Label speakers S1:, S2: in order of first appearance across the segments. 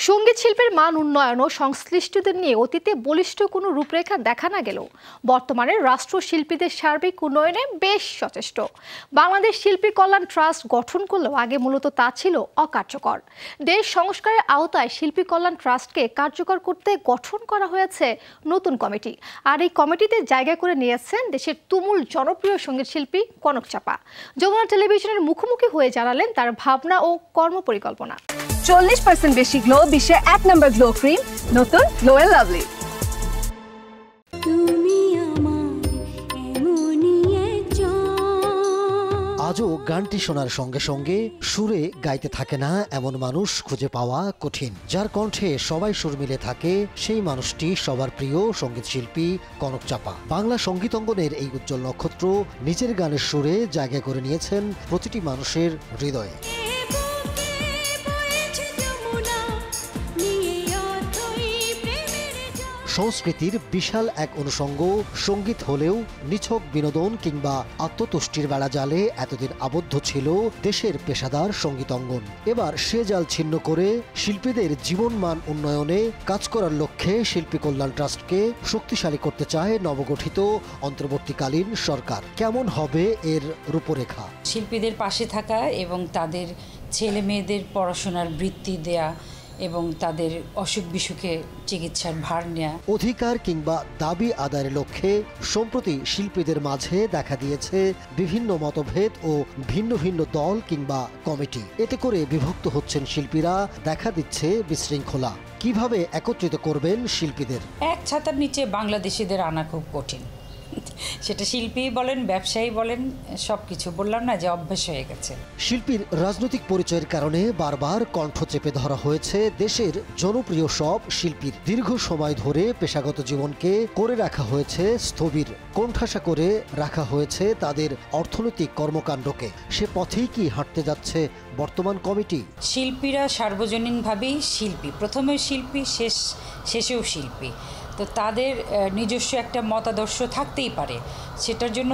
S1: সঙ্গীত শিল্পের মান উন্নয়ন ও সংশ্লিষ্টদের নিয়ে অতীতে বলিষ্ঠ কোনো রূপরেখা দেখা না গেলেও বর্তমানে রাষ্ট্র শিল্পীদের সার্বিক উন্নয়নে বেশ সচেষ্ট। বাংলাদেশ শিল্পী কল্যাণ ট্রাস্ট গঠন করলেও আগে মূলত তা ছিল অকার্যকর। দেশ সংস্কারের আওতায় শিল্পী কল্যাণ ট্রাস্টকে কার্যকর করতে গঠন করা হয়েছে নতুন কমিটি। আর এই কমিটিতে জায়গা করে নিয়েছেন দেশের তুমুল জনপ্রিয় সঙ্গীত শিল্পী কনক চাপা। যমুনা টেলিভিশনের মুখোমুখি হয়ে জানালেন তার ভাবনা ও কর্মপরিকল্পনা।
S2: 40% বেশি গ্লো, বিশ্বের 1 নম্বর গ্লো ক্রিম, নতুন গ্লো এন্ড লাভলি।
S3: আজও গানটি শোনার সঙ্গে সঙ্গে সুরে গাইতে থাকে না এমন মানুষ খুঁজে পাওয়া কঠিন। যার কণ্ঠে সবাই সুর মিলে থাকে সেই মানুষটি সবার প্রিয় সঙ্গীত শিল্পী কনক চাপা। বাংলা সঙ্গীত অঙ্গনের এই উজ্জ্বল নক্ষত্র নিজের গানের সুরে জায়গা করে নিয়েছেন প্রতিটি মানুষের হৃদয়ে। সংস্কৃতির বিশাল এক অনুষঙ্গ সঙ্গীত হলেও নিছক বিনোদন কিংবা আত্মতুষ্টির বেড়া জালে এতদিন আবদ্ধ ছিল দেশের পেশাদার সঙ্গীত অঙ্গন। এবার সে জাল ছিন্ন করে শিল্পীদের জীবনমান উন্নয়নে কাজ করার লক্ষ্যে শিল্পী কল্যাণ ট্রাস্টকে শক্তিশালী করতে চায় নবগঠিত অন্তর্বর্তীকালীন সরকার। কেমন হবে এর রূপরেখা?
S4: শিল্পীদের পাশে থাকা এবং তাদের ছেলে মেয়েদের পড়াশোনার বৃত্তি দেয়া এবং তাদের অসুখ বিসুখে চিকিৎসার ভার নেয়া।
S3: অধিকার কিংবা দাবি আদায়ের লক্ষ্যে সম্প্রতি শিল্পীদের মাঝে দেখা দিয়েছে বিভিন্ন মতভেদ ও ভিন্ন ভিন্ন দল কিংবা কমিটি। এতে করে বিভক্ত হচ্ছেন শিল্পীরা, দেখা দিচ্ছে বিশৃঙ্খলা। কিভাবে একত্রিত করবেন শিল্পীদের?
S4: এক ছাতার নিচে বাংলাদেশিদের আনা খুব কঠিন। সেটা শিল্পী বলেন, ব্যবসায়ী বলেন, সবকিছু বললাম না যে অভ্যাস হয়ে গেছে।
S3: শিল্পীর রাজনৈতিক পরিচয়ের কারণে বারবার কণ্ঠ চেপে ধরা হয়েছে দেশের জনপ্রিয় সব শিল্পীর। দীর্ঘ সময় ধরে পেশাগত জীবনকে করে রাখা হয়েছে স্থবির, কোণঠাসা করে রাখা হয়েছে তাদের অর্থনৈতিক কর্মকাণ্ডকে। সে পথেই কি হাঁটতে যাচ্ছে বর্তমান কমিটি?
S4: শিল্পীরা সার্বজনীনভাবেই শিল্পী, প্রথমে শিল্পী, শেষেও শিল্পী। তো তাদের নিজস্ব একটা মতাদর্শ থাকতেই পারে। সেটার জন্য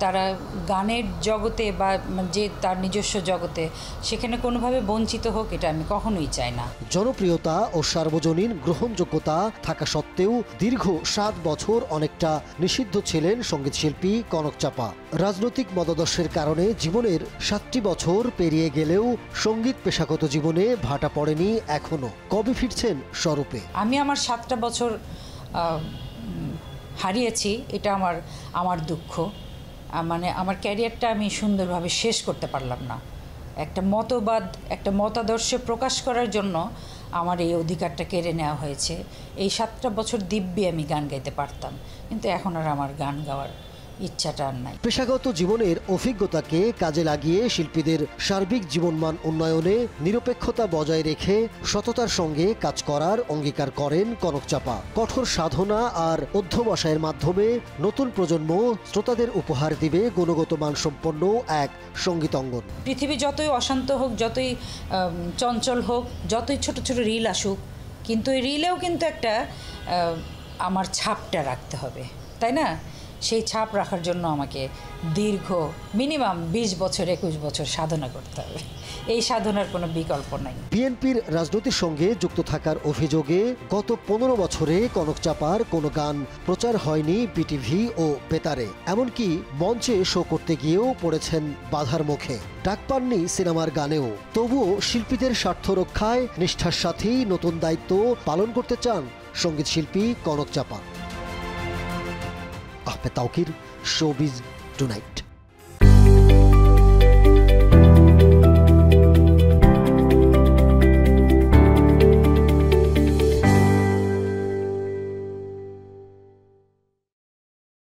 S4: তারা গানের জগতে বা যে তার নিজস্ব জগতে সেখানে কোনোভাবে বঞ্চিত হোক, এটা আমি কখনোই চাই না।
S3: জনপ্রিয়তা ও সার্বজনীন গ্রহণযোগ্যতা থাকা সত্ত্বেও দীর্ঘ 7 বছর অনেকটা নিষিদ্ধ ছিলেন সঙ্গীত শিল্পী কনক চাপা। রাজনৈতিক মতাদর্শের কারণে জীবনের 7টি বছর পেরিয়ে গেলেও সঙ্গীত পেশাগত জীবনে ভাটা পড়েনি এখনো। কবে ফিরছেন স্বরূপে?
S4: আমি আমার 7টা বছর হারিয়েছি, এটা আমার দুঃখ। মানে আমার ক্যারিয়ারটা আমি সুন্দরভাবে শেষ করতে পারলাম না। একটা মতাদর্শ প্রকাশ করার জন্য আমার এই অধিকারটা কেড়ে নেওয়া হয়েছে। এই 7টা বছর দিব্যি আমি গান গাইতে পারতাম, কিন্তু এখন আর আমার গান গাওয়ার ইচ্ছাটা আর নাই।
S3: পেশাগত জীবনের অভিজ্ঞতাকে কাজে লাগিয়ে শিল্পীদের সার্বিক জীবনমান উন্নয়নে নিরপেক্ষতা বজায় রেখে সততার সঙ্গে কাজ করার অঙ্গীকার করেন কনক চাপা। কঠোর সাধনা আর অধ্যবসায়ের মাধ্যমে নতুন প্রজন্ম শ্রোতাদের উপহার দিবে গুণগত মানসম্পন্ন এক সঙ্গীত অঙ্গন।
S4: পৃথিবী যতই অশান্ত হোক, যতই চঞ্চল হোক, যতই ছোট ছোট রিল আসুক, কিন্তু এই রিলেও কিন্তু একটা আমার ছাপটা রাখতে হবে, তাই না? সেই ছাপ রাখার জন্য আমাকে দীর্ঘ মিনিমাম 20 বছর 21 বছর সাধনা করতে হবে। এই সাধনার কোনো বিকল্প নাই।
S3: বিএনপির রাজনীতির সঙ্গে যুক্ত থাকার অভিযোগে গত 15 বছরে কনক চাপার কোনো গান প্রচার হয়নি বিটিভি ও বেতারে। এমনকি মঞ্চে শো করতে গিয়েও পড়েছেন বাধার মুখে। ডাক পাননি সিনেমার গানেও। তবুও শিল্পীদের স্বার্থ রক্ষায় নিষ্ঠার সাথেই নতুন দায়িত্ব পালন করতে চান সঙ্গীত শিল্পী কনক চাপা। Ahmed Tauquir, showbiz tonight.